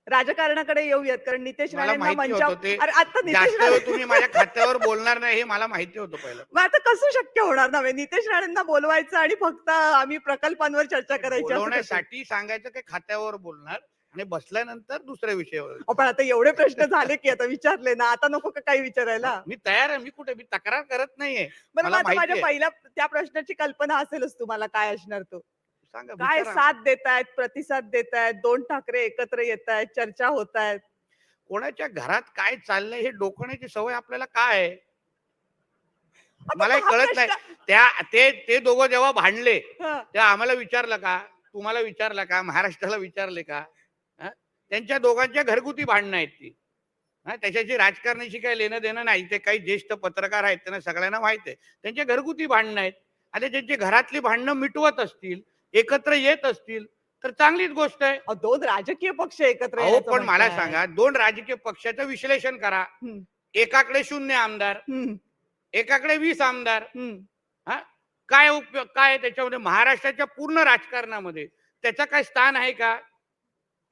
राजकारणाकडे येऊयात, कारण नितेश मला राणेंना माहिती होतं ते अरे आता नितेश जास्त राणे वेळ तुम्ही माझ्या खात्यावर बोलणार नाही हे मला माहिती होतं मग पहिल्यापासून. आता कसं शक्य होणार ना? नितेश राणेंना बोलवायचं आणि फक्त आम्ही प्रकल्पांवर चर्चा नाही, करायची असं कसं? बोलवण्यासाठी सांगायचं की खात्यावर बोलणार आणि बसल्यानंतर दुसऱ्या विषयावर पण आता एवढे प्रश्न झाले की आता विचारले ना, आता नको का काही विचारायला? मी तयार आहे. मी तक्रार करत नाहीये. बरं मग मला आता माझ्या माहिती आहे. पहिल्या त्या प्रश्नाची कल्पना असेलच तुम्हाला काय असणार तो. सांगा, काय विचारा. साथ देतायत, प्रतिसाद देतायत, 2 ठाकरे एकत्र येतायत, चर्चा होतायत. कोणाच्या घरात काय चाललंय हे डोकण्याची सवय आपल्याला काय आहे? आता मला तो हे हा कळत नाही. प्रश्न ते दोघं जेव्हा भांडले, हं. तेव्हा आम्हाला विचारलं का? तुम्हाला विचारलं का? महाराष्ट्राला विचारले का? हं? त्यांच्या दोघांच्या घरगुती भांडणं आहेत ती. त्याच्याशी राजकारणाशी काही लेणं-देणं नाही. ते काही ज्येष्ठ पत्रकार आहेत, त्यांना सगळ्यांना माहित आहे. त्यांच्या घरगुती भांडणं आहेत. आता त्यांची घरातली भांडणं मिटवत असतील, एकत्र येत असतील, तर चांगलीच गोष्ट आहे. 2 राजकीय पक्ष एकत्र अहो, येण्याचं पण मला म्हणताय. सांगा, 2 राजकीय पक्षाचं विश्लेषण करा. हं, एकाकडे 0 आमदार, हं, एकाकडे 20 आमदार. हं. हां, काय उपयोग काय आहे त्याच्यामध्ये महाराष्ट्राच्या पूर्ण राजकारणामध्ये त्याचं काय स्थान आहे का?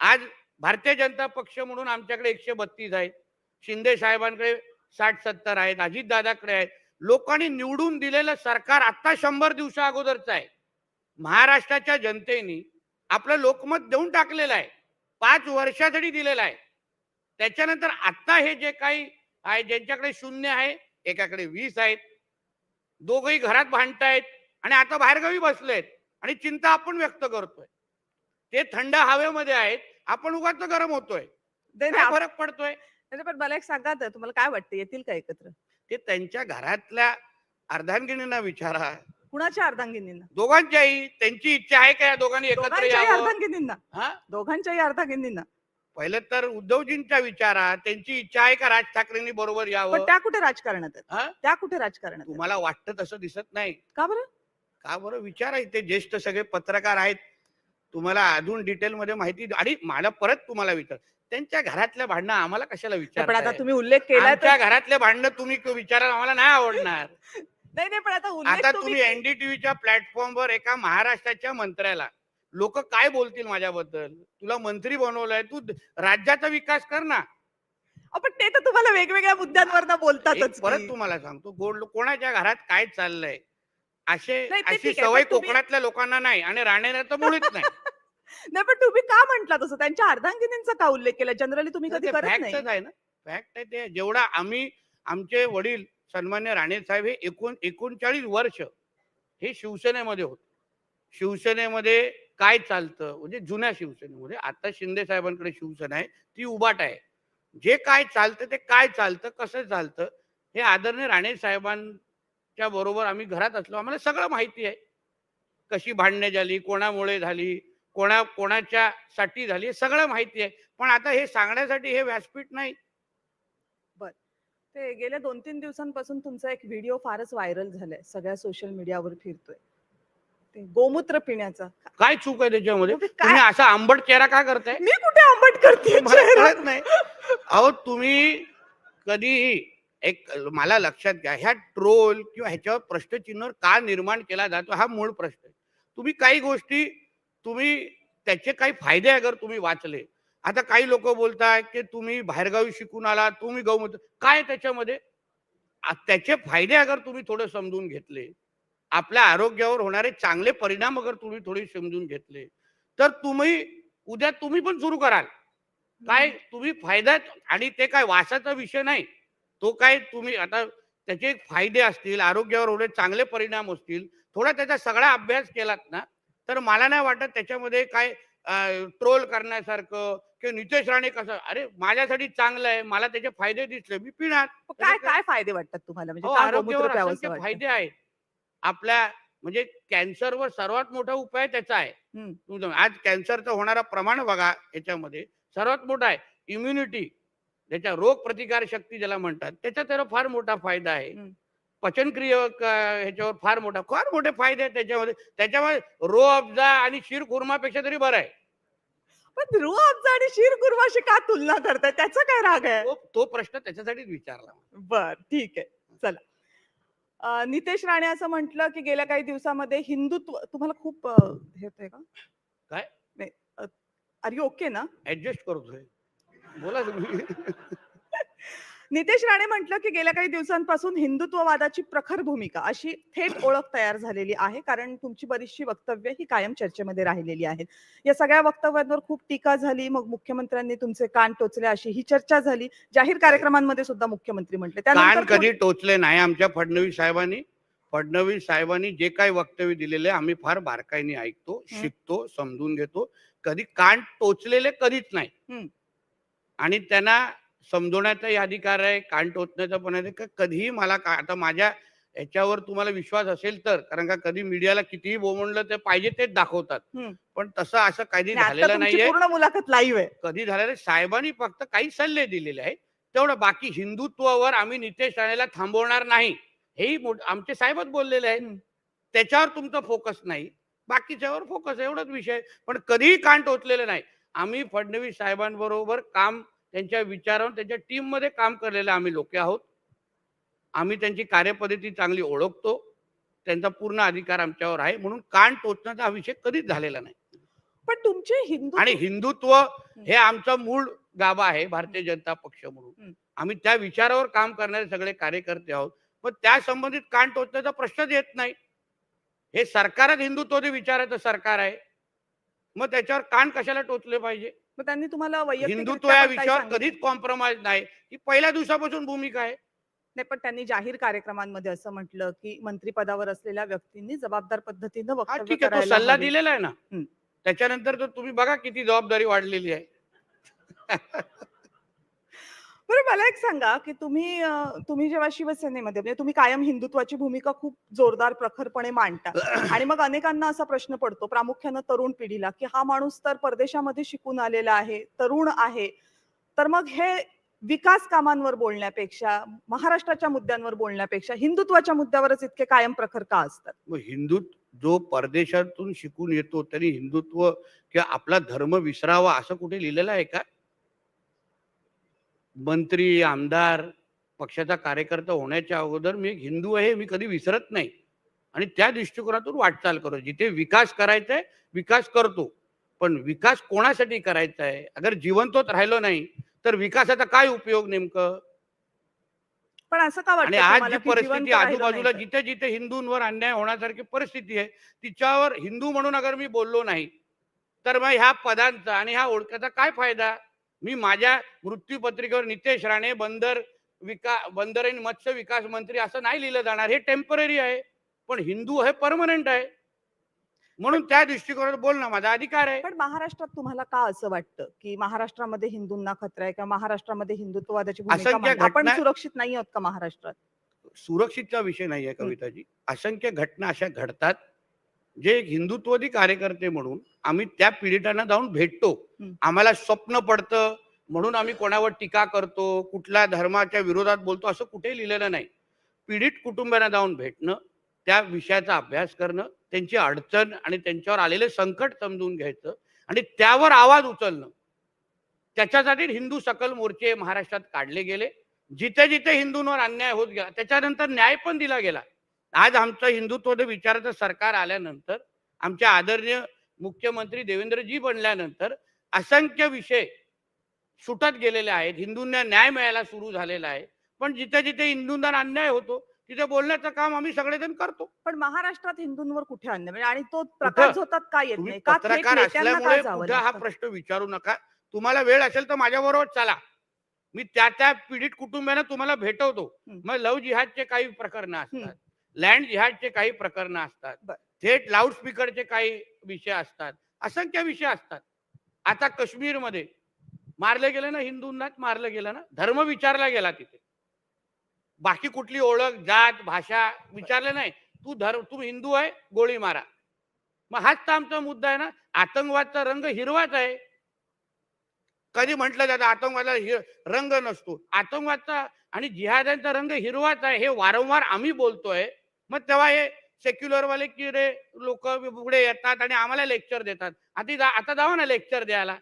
आज भारतीय जनता पक्ष म्हणून आमच्याकडे 132 आहेत. शिंदे साहेबांकडे 60-70 आहेत. अजितदादाकडे आहेत. लोकांनी निवडून दिलेलं सरकार आता 100 दिवसा अगोदरचं आहे. महाराष्ट्राच्या जनतेने आपलं लोकमत देऊन टाकलेलं आहे. 5 वर्षासाठी दिलेलं आहे. त्याच्यानंतर आता हे जे काही आहे, ज्यांच्याकडे 0 आहे, एकाकडे 20 आहेत. दोघंही घरात भांडतायत आणि आता बाहेरगावी बसलेत आणि चिंता आपण व्यक्त करतोय. ते थंड हवेमध्ये आहेत, आपण उगाच गरम होतोय. नाही, काय फरक पडतोय? नाही, पण मला एक सांगा तर तुम्हाला काय वाटतं येतील का एकत्र? ते त्यांच्या घरातल्या अर्धांगिनींना विचारा. कुणाच्या अर्धांगिनींना? दोघांच्याही त्यांची इच्छा आहे का या दोघांनी एकत्र दोघांच्याही यावं? अर्धांगिनींना? हा, दोघांच्याही अर्धांगिनींना? पहिलं तर उद्धवजींच्या विचारा. त्यांची इच्छा आहे का राज ठाकरेंनी बरोबर पण यावं? त्या कुठे राजकारणात आहेत? हा, त्या कुठे राजकारणात आहेत? तुम्हाला वाटतं तसं दिसत नाही का बरं? का? बरं विचारा. ते ज्येष्ठ सगळे पत्रकार आहेत, तुम्हाला अजून डिटेलमध्ये माहिती आणि मला परत तुम्हाला विचार, त्यांच्या घरातल्या भांडणं आम्हाला कशाला पण आता विचारताय? तुम्ही उल्लेख केलाय तर आमच्या घरातले भांडणं तुम्ही विचारायला आम्हाला नाही आवडणार. नाही, नाही, पण आता उल्लेख आता तुम्ही तुम्ही एनडीटीव्हीच्या प्लॅटफॉर्मवर एका महाराष्ट्राच्या मंत्र्याला, लोक काय बोलतील माझ्याबद्दल? तुला मंत्री बनवलंय, तू राज्याचा विकास कर ना. आपण ते तर तुम्हाला वेगवेगळ्या मुद्द्यांवर बोलतातच परत की. तुम्हाला सांगतो, कोणाच्या घरात काय चाललंय नाही ते अशी ठीक आहे, सवय पण तुम्ही कोकणातल्या लोकांना नाही आणि राणेंना तर मुळीच नाही. नाही, पण तुम्ही का म्हटला तसं? त्यांच्या अर्धांगिनींचा का उल्लेख केला? जनरली तुम्ही तर कधी ते करत नाही. फॅक्टच आहे ना. फॅक्ट आहे ते. जेवढा आमचे वडील सन्मान्य राणे साहेब हे 39 वर्ष हे शिवसेनेमध्ये होते. शिवसेनेमध्ये काय चालतं म्हणजे जुन्या शिवसेनेमध्ये, आता शिंदे साहेबांकडे शिवसेना आहे, ती उभाट आहे. जे काय चालतं ते काय चालतं, कसं चालतं, हे आदरणीय राणे साहेबांच्या बरोबर आम्ही घरात असलो, आम्हाला सगळं माहिती आहे. कशी भांडणे झाली, कोणामुळे झाली, कोणाच्या साठी झाली, हे सगळं माहिती आहे. पण आता हे सांगण्यासाठी हे व्यासपीठ नाही. बरं. ते गेल्या 2-3 दिवसांपासून तुमचा एक व्हिडिओ फारच व्हायरल झालाय. सगळ्या सोशल मीडियावर फिरतोय. ते गोमूत्र पिण्याचा. काय चूक आहे त्याच्यामध्ये? तुम्ही तुम्ही काय असा आंबट चेहरा का करताय? मी कुठे आंबट करतेय मला चेहरा? कळत नाही. अहो, तुम्ही कधीही एक मला लक्षात घ्या, ह्या ट्रोल किंवा ह्याच्यावर प्रश्नचिन्ह का निर्माण केला जातो हा मूळ प्रश्न आहे. तुम्ही काही गोष्टी तुम्ही त्याचे काही फायदे अगर तुम्ही वाचले. आता काही लोक बोलताय की तुम्ही बाहेरगावी शिकून आला, तुम्ही गौमूत्र काय त्याच्यामध्ये? त्याचे फायदे अगर तुम्ही थोडे समजून घेतले, आपल्या आरोग्यावर होणारे चांगले परिणाम अगर तुम्ही थोडे समजून घेतले, तर उद्या तुम्ही पण सुरू कराल. काय तुम्ही फायदा आणि ते काय वासाचा विषय नाही. तो काय तुम्ही आता त्याचे फायदे असतील, आरोग्यावर होणारे चांगले परिणाम असतील, थोडा त्याचा सगळा अभ्यास केलात ना, तर मला नाही वाटत त्याच्यामध्ये काय ट्रोल करण्यासारखं किंवा नितेश राणे कसं, अरे माझ्यासाठी चांगलं आहे, मला त्याचे फायदे दिसले, मी पिणार. काय काय फायदे वाटतात तुम्हाला? म्हणजे अहो, का गोमूत्र आरोग्यावर प्यावंसं असंख्य वाटतं? फायदे आहेत. आपल्या म्हणजे कॅन्सरवर सर्वात मोठा उपाय त्याचा आहे. हं, आज कॅन्सरचं होणारं प्रमाण बघा याच्यामध्ये सर्वात मोठा आहे. इम्युनिटी, ज्याच्या रोग प्रतिकार शक्ती ज्याला म्हणतात, त्याचा फार मोठा फायदा आहे. हं. पचनक्रिया ह्याच्यावर फार मोठे फायदे आहेत त्याच्यामध्ये. त्याच्यामुळे रूह अफजा आणि शीरखुर्मापेक्षा तरी बरं आहे. पण रूह अफजा आणि शीरखुर्माशी का तुलना करताय? त्याचा काय राग आहे? तो प्रश्न त्याच्यासाठीच विचारला. बरं, ठीक आहे. चला. नितेश राणे असं म्हटलं, की गेल्या काही दिवसामध्ये हिंदुत्व तुम्हाला खूप हे होतंय का? काय नाही. आर यू ओके ना? ऍडजस्ट करतोय. बोला तुम्ही. नितेश राणे म्हटलं, की गेल्या काही दिवसांपासून हिंदुत्ववादाची प्रखर भूमिका अशी थेट ओळख तयार झालेली आहे. कारण तुमची बरीचशी वक्तव्य ही कायम चर्चेमध्ये राहिलेली आहेत. या सगळ्या वक्तव्यांवर खूप टीका झाली. मग मुख्यमंत्र्यांनी तुमचे कान टोचले अशी ही चर्चा झाली. जाहीर कार्यक्रमांमध्ये सुद्धा मुख्यमंत्री म्हटले. कान त्यानंतर कधी टोचले नाही आमच्या फडणवीस साहेबांनी. फडणवीस साहेबांनी जे काही वक्तव्य दिलेले आम्ही फार बारकाईने ऐकतो, शिकतो, समजून घेतो. कधी कान टोचलेले कधीच नाही. हं. आणि त्यांना समजवण्याचाही अधिकार आहे, कान टोचण्याचा पण आहे. कधीही मला आता माझ्या ह्याच्यावर तुम्हाला विश्वास असेल तर, कारण का कधी मीडियाला कितीही बोंबललं ते पाहिजे तेच दाखवतात. हं. पण तसं असं कधी आणि आता झालेलं तुमची नाहीये. पूर्ण मुलाखत लाईव्ह आहे. कधी झालेलं नाही. साहेबांनी फक्त काही सल्ले दिलेले आहेत. तेवढं बाकी हिंदुत्वावर आम्ही नितेश राणेला थांबवणार नाही. हेही आमचे साहेबच बोललेले आहेत. हं. त्याच्यावर तुमचा फोकस नाही. बाकीच्यावर फोकस आहे एवढाच विषय. पण कधीही कान टोचलेलं नाही. आम्ही फडणवीस साहेबांबरोबर काम त्यांच्या विचारावर त्यांच्या टीममध्ये काम करलेले आम्ही लोक आहोत. आम्ही त्यांची कार्यपद्धती चांगली ओळखतो. त्यांचा पूर्ण अधिकार आमच्यावर आहे. म्हणून कान टोचण्याचा हा विषय कधीच झालेला नाही. पण तुमचे आणि हिंदुत्व हिंदुत्व हे आमचं मूळ गाभा आहे भारतीय जनता पक्ष म्हणून. हं. आम्ही त्या विचारावर काम करणारे सगळे कार्यकर्ते आहोत. पण त्या संबंधित कान टोचण्याचा प्रश्नच येत नाही. हे सरकारच हिंदुत्वादी विचाराचं सरकार आहे. मग त्याच्यावर कान कशाला टोचले पाहिजे? मग त्यांनी तुम्हाला हिंदुत्व वैयक्तिकरित्या या पण काही विषयावर सांगितलं? कधीच कॉम्प्रोमाइज नाही. ही पहिल्या दिवसापासून भूमिका आहे. नाही, पण त्यांनी जाहीर कार्यक्रमांमध्ये असं म्हटलं, की मंत्रिपदावर असलेल्या व्यक्तींनी जबाबदार पद्धतीनं हा वक्तव्य ठीक आहे, तो करायला सल्ला हवे. दिलेला आहे ना. हं. त्याच्यानंतर तर तुम्ही बघा किती जबाबदारी वाढलेली आहे. बरं मला एक सांगा, की तुम्ही जेव्हा शिवसेनेमध्ये म्हणजे तुम्ही कायम हिंदुत्वाची भूमिका खूप जोरदार प्रखरपणे मांडता आणि मग अनेकांना असा प्रश्न पडतो, प्रामुख्यानं तरुण पिढीला, की हा माणूस तर परदेशामध्ये शिकून आलेला आहे, तरुण आहे. तर मग हे विकास कामांवर बोलण्यापेक्षा, महाराष्ट्राच्या मुद्द्यांवर बोलण्यापेक्षा हिंदुत्वाच्या मुद्द्यावरच इतके कायम प्रखर का असतात? मग जो परदेशातून शिकून येतो त्यांनी हिंदुत्व किंवा आपला धर्म विसरावा असं कुठे लिहिलेलं आहे का? मंत्री, आमदार, पक्षाचा कार्यकर्ता होण्याच्या अगोदर मी एक हिंदू आहे, मी कधी विसरत नाही. आणि त्या दृष्टिकोनातून वाटचाल करतो. जिथे विकास करायचा आहे, विकास करतो. पण विकास कोणासाठी करायचा आहे? अगर जिवंतच राहिलो नाही, तर विकासाचा काय उपयोग नेमकं? पण असं का आणि वाटतं आज तुम्हाला, जी की परिस्थिती जिवंत राहिलो नाही आजूबाजूला तर? जिथे-जिथे हिंदूंवर अन्याय होण्यासारखी परिस्थिती आहे, तिच्यावर हिंदू म्हणून अगर मी बोललो नाही, तर मग ह्या पदांचा आणि ह्या ओळखीचा काय फायदा? मी माझ्या मृत्यूपत्रिकेवर नितेश राणे बंदर आणि मत्स्य विकास मंत्री असं नाही लिहिलं जाणार. हे टेम्पररी आहे. पण हिंदू हे परमनंट आहे. म्हणून त्या दृष्टिकोनात बोलणं माझा अधिकार आहे. पण महाराष्ट्रात तुम्हाला का असं वाटतं, की महाराष्ट्रामध्ये हिंदूंना खतरा आहे किंवा महाराष्ट्रामध्ये हिंदुत्ववादाची भूमिका असंख्य आपण घटना सुरक्षित नाही आहोत का महाराष्ट्रात? सुरक्षितचा विषय नाहीये हं. कविताजी. असंख्य घटना अशा घडतात, जे एक हिंदुत्ववादी कार्यकर्ते म्हणून आम्ही त्या पीडितांना जाऊन भेटतो. हं. आम्हाला स्वप्न पडतं म्हणून आम्ही कोणावर टीका करतो, कुठल्या धर्माच्या विरोधात बोलतो असं कुठेही लिहिलेलं नाही. पीडित कुटुंबियांना जाऊन भेटणं, त्या विषयाचा अभ्यास करणं, त्यांची अडचण आणि त्यांच्यावर आलेले संकट समजून घ्यायचं आणि त्यावर आवाज उचलणं. त्याच्यासाठी हिंदू सकल मोर्चे महाराष्ट्रात काढले गेले. जिथे-जिथे हिंदूंवर अन्याय होत गेला, त्याच्यानंतर न्याय पण दिला गेला. आज आमचं हिंदुत्व विचाराचं सरकार आल्यानंतर, आमचे आदरणीय मुख्यमंत्री देवेंद्रजी बनल्यानंतर असंख्य विषय सुटत गेलेले आहेत. हिंदूंना न्याय मिळायला सुरू झालेला आहे. पण जिथे-जिथे हिंदूंना अन्याय होतो, तिथे बोलण्याचं काम आम्ही सगळेजण करतो. पण महाराष्ट्रात हिंदूंवर कुठे अन्याय म्हणजे आणि तो कुठं? प्रकाश झोतात का येत तुम्ही नाही? का थेट पत्रकार नेत्यांना का असल्यामुळे जावं कुठं हा लागतं? प्रश्न विचारू नका. तुम्हाला वेळ असेल तर माझ्याबरोबर चला. मी त्या पीडित कुटुंबियांना तुम्हाला भेटवतो. हं. मग लव्ह जिहादचे काही प्रकरणं हं. असतात. लँड जिहादचे काही प्रकरणं असतात. बरं. थेट लाऊडस्पीकरचे काही विषय असतात. असंख्य विषय असतात. आता काश्मीरमध्ये मारलं गेलं ना, हिंदूंनाच मारलं गेलं ना. धर्म विचारला गेला तिथे. बाकी कुठली ओळख, जात, भाषा विचारले नाही. तू हिंदू आहे, गोळी मारा. मग हाच तर आमचा मुद्दा आहे ना. आतंकवादचा रंग हिरवाच आहे. कधी म्हटलं जातं आतंकवादाला रंग नसतो. आतंकवादचा आणि जिहाद्यांचा रंग हिरवाच आहे. हे वारंवार आम्ही बोलतोय. मग तेव्हा हे सेक्युलरवाले किडे लोक पुढे येतात आणि आम्हाला लेक्चर देतात. आता जावा ना लेक्चर द्यायला.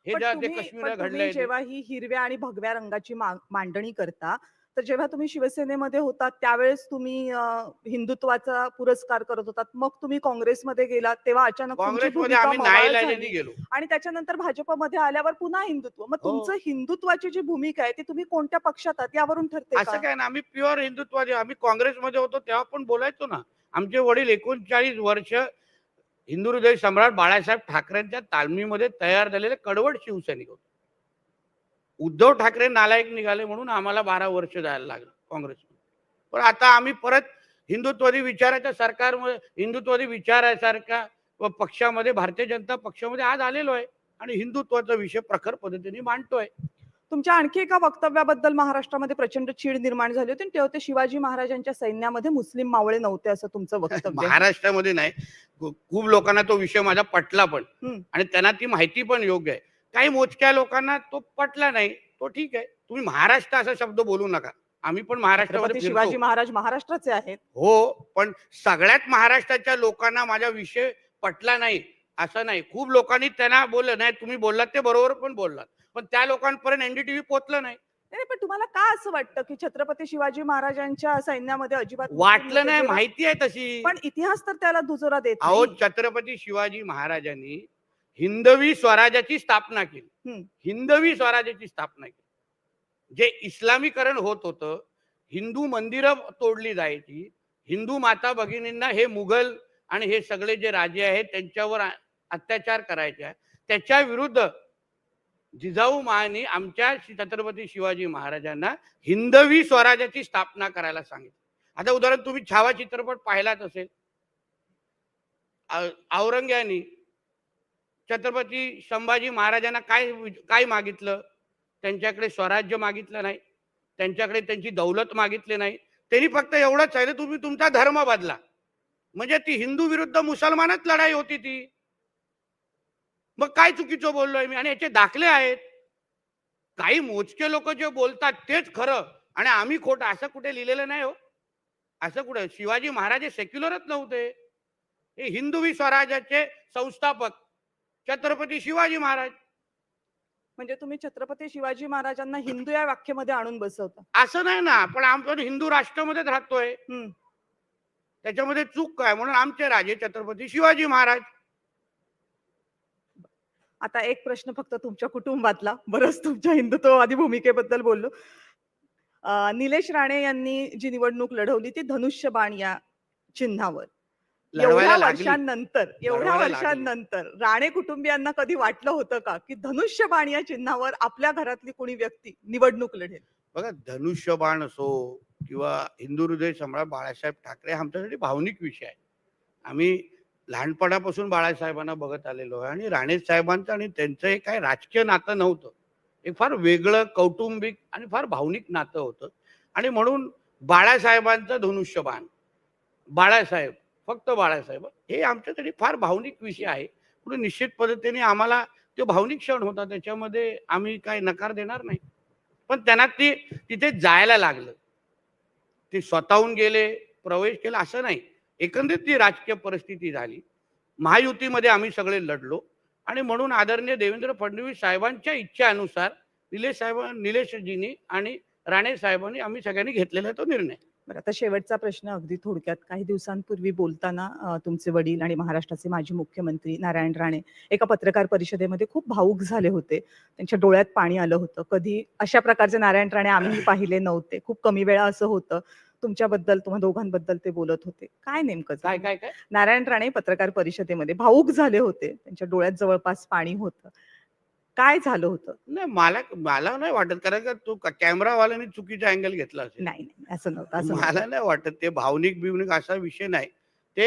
हे पण जेव्हा ते तुम्ही काश्मीरला पण तुम्ही घडलंय ते. जेव्हा ही हिरव्या आणि भगव्या रंगाची मांडणी करता, तर जेव्हा तुम्ही शिवसेनेमध्ये होतात त्यावेळेस तुम्ही हिंदुत्वाचा पुरस्कार करत होतात. मग तुम्ही काँग्रेसमध्ये गेलात तेव्हा अचानक तुमची काँग्रेसमध्ये भूमिका आम्ही मवाळ नाईलाजाने झाली गेलो. आणि त्याच्यानंतर भाजपमध्ये आल्यावर पुन्हा हिंदुत्व. मग हो. तुमचं हिंदुत्वाची जी भूमिका आहे ती तुम्ही कोणत्या पक्षात आहात यावरून ठरते असं का? काय ना, आम्ही प्युअर हिंदुत्ववादी. आम्ही काँग्रेसमध्ये होतो तेव्हा पण बोलायचो ना. आमचे वडील 39 वर्ष हिंदू हृदय सम्राट बाळासाहेब ठाकरेंच्या तालमीमध्ये तयार झालेले कडवट शिवसैनिक होते. उद्धव ठाकरे नालायक निघाले म्हणून आम्हाला 12 वर्ष जायला लागलं काँग्रेसमध्ये. पण आता आम्ही परत हिंदुत्ववादी विचाराच्या सरकारमध्ये, हिंदुत्ववादी विचारासारख्या पक्षामध्ये, भारतीय जनता पक्षामध्ये आज आलेलो आहे आणि हिंदुत्वाचा विषय प्रखर पद्धतीने मांडतोय. तुमच्या आणखी एका वक्तव्याबद्दल महाराष्ट्रामध्ये प्रचंड चीड निर्माण झाली होती आणि ते होते शिवाजी महाराजांच्या सैन्यामध्ये मुस्लिम मावळे नव्हते असं तुमचं वक्तव्य आहे. महाराष्ट्रामध्ये नाही, खूप लोकांना तो विषय माझा पटला पण हं. आणि त्यांना ती माहिती पण योग्य आहे. काही मोजक्या लोकांना तो पटला नाही, तो ठीक आहे. तुम्ही महाराष्ट्र असा शब्द बोलू नका. आम्ही पण महाराष्ट्रामध्ये छत्रपती फिरतो. शिवाजी महाराज महाराष्ट्राचे आहेत. हो, पण सगळ्यात महाराष्ट्राच्या लोकांना माझा विषय पटला नाही असं नाही. खूप लोकांनी त्यांना बोललं नाही, तुम्ही बोललात ते बरोबर पण बोललात, पण त्या लोकांपर्यंत एनडीटीव्ही पोहोचलं नाही. नाही पण तुम्हाला का असं वाटतं की छत्रपती शिवाजी महाराजांच्या सैन्यामध्ये अजिबात मुस्लिम वाटलं नव्हते नाही, जेव्हा- माहिती आहे तशी. पण इतिहास तर त्याला दुजोरा देत अहो, नाही. छत्रपती शिवाजी महाराजांनी हिंदवी स्वराज्याची स्थापना केली. हं. हिंदवी स्वराज्याची स्थापना केली. जे इस्लामीकरण होत होतं, हिंदू मंदिरं तोडली जायची, हिंदू माता भगिनींना हे मुघल आणि हे सगळे जे राजे आहेत त्यांच्यावर अत्याचार करायचे, त्याच्या विरुद्ध जिजाऊ महानी आमच्या छत्रपती शिवाजी महाराजांना हिंदवी स्वराज्याची स्थापना करायला सांगितलं. आता उदाहरण, तुम्ही छावा चित्रपट पाहिलाच असेल. औरंग्यानी छत्रपती संभाजी महाराजांना काय काय मागितलं? त्यांच्याकडे स्वराज्य मागितलं नाही, त्यांच्याकडे त्यांची दौलत मागितली नाही. त्यांनी फक्त एवढंच आहे, तुम्ही तुमचा धर्म बदला. म्हणजे ती हिंदू विरुद्ध मुसलमानच लढाई होती ती. मग काय चुकीचं बोललोय मी? आणि याचे दाखले आहेत. काही मोजके लोक जे बोलतात तेच खरं आणि आम्ही खोटं असं कुठे लिहिलेलं नाही हो. असं कुठे? शिवाजी महाराज हे सेक्युलरच नव्हते, हे हिंदवी स्वराज्याचे संस्थापक छत्रपती शिवाजी महाराज. म्हणजे तुम्ही छत्रपती शिवाजी महाराजांना हिंदू या व्याख्येमध्ये आणून बसवता. असं नाही ना, पण आमचं हिंदू राष्ट्रामध्येच राहतोय, हं. त्याच्यामध्ये चूक काय? म्हणून आमचे राजे छत्रपती शिवाजी महाराज. आता एक प्रश्न फक्त तुमच्या कुटुंबातला. बरंच तुमच्या हिंदुत्ववादी भूमिकेबद्दल बोललो. निलेश राणे यांनी जी निवडणूक लढवली ती धनुष्यबाण या चिन्हावर. लढवायला लागली. एवढ्या लढवायला वर्षांनंतर राणे कुटुंबियांना कधी वाटलं होतं का की धनुष्यबाण या चिन्हावर आपल्या घरातली कोणी व्यक्ती निवडणूक लढेल? बघा, धनुष्यबाण असो किंवा हिंदू हृदय सम्राट बाळासाहेब ठाकरे आमच्यासाठी भावनिक विषय आहे. आम्ही लहानपणापासून बाळासाहेबांना बघत आलेलो आहे आणि राणे साहेबांचं आणि त्यांचं हे काय राजकीय नातं नव्हतं. एक फार वेगळं कौटुंबिक आणि फार भावनिक नातं होतं आणि म्हणून बाळासाहेबांचं धनुष्यबाण, बाळासाहेब, फक्त बाळासाहेब, हे आमच्यासाठी फार भावनिक विषय आहे. म्हणून निश्चित पद्धतीने आम्हाला तो भावनिक क्षण होता, त्याच्यामध्ये आम्ही काय नकार देणार नाही. पण त्यांना ते तिथे जायला लागलं, ते स्वतःहून गेले, प्रवेश केला असं नाही. एकंदरीत ती राजकीय परिस्थिती झाली. महायुतीमध्ये आम्ही सगळे लढलो आणि म्हणून आदरणीय देवेंद्र फडणवीस साहेबांच्या इच्छेनुसार निलेशजींनी आणि राणे साहेबांनी आम्ही सगळ्यांनी घेतलेला तो निर्णय. बरं, आता शेवटचा प्रश्न अगदी थोडक्यात. काही दिवसांपूर्वी बोलताना तुमचे वडील आणि महाराष्ट्राचे माजी मुख्यमंत्री नारायण राणे एका पत्रकार परिषदेमध्ये खूप भावूक झाले होते. त्यांच्या डोळ्यात पाणी आलं होतं. कधी अशा प्रकारचे नारायण राणे आम्हीही पाहिले नव्हते. खूप कमी वेळा असं होतं. तुमच्याबद्दल, तुम्हा दोघांबद्दल ते बोलत होते. काय नेमकं काय झालं? काय काय नारायण राणे पत्रकार परिषदेमध्ये भावूक झाले होते. त्यांच्या डोळ्यात जवळपास पाणी होतं. काय झालं होतं? नाही, मला मला नाही वाटत, कारण का तो कॅमेरावाल्याने चुकीचा अँगल घेतला असेल. नाही, नाही, असं नव्हतं, असं नव्हतं. मला नाही वाटत ते भावनिक बिवनिक असा विषय नाही. ते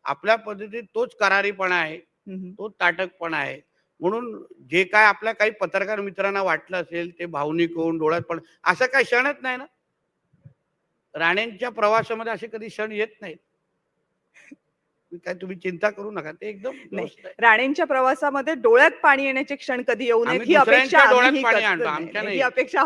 आपल्या पद्धतीत तोच करारीपणा आहे, हं, हं. तोच ताटकपणा आहे. म्हणून जे काय आपल्या काही पत्रकार मित्रांना वाटलं असेल ते भावनिक होऊन डोळ्यात पण, असं काही क्षणच नाही ना. राणेंच्या प्रवासामध्ये असे कधी क्षण येत नाहीत. काय तुम्ही चिंता करू नका, ते एकदम नाही, व्यवस्थित आहे. राणेंच्या प्रवासामध्ये डोळ्यात पाणी येण्याचे क्षण कधी येऊ नयेत आम्ही ही अपेक्षा दुसऱ्यांच्या डोळ्यात आम्हीही पाणी करतो. आणतो, नाही, आमच्या नाही, नाही. ही अपेक्षा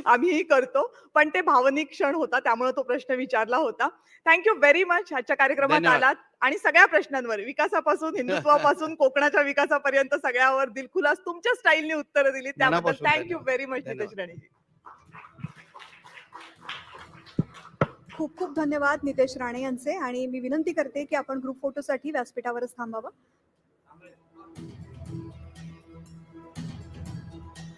आम्हीही करतो. पण ते भावनिक क्षण होता त्यामुळे तो प्रश्न विचारला होता. थँक यू व्हेरी मच आजच्या कार्यक्रमात धन्यवाद. आलात आणि सगळ्या प्रश्नांवर, विकासापासून हिंदुत्वापासून कोकणाच्या विकासापर्यंत सगळ्यावर दिलखुलास तुमच्या स्टाईलने उत्तरं दिली. त्याबद्दल मनापासून थँक यू धन्यवाद. व्हेरी मच धन्यवाद. नितेश राणेजी. खूप खूप धन्यवाद नितेश राणे यांचे आणि मी विनंती करते की आपण ग्रुप फोटोसाठी व्यासपीठावरच थांबावं.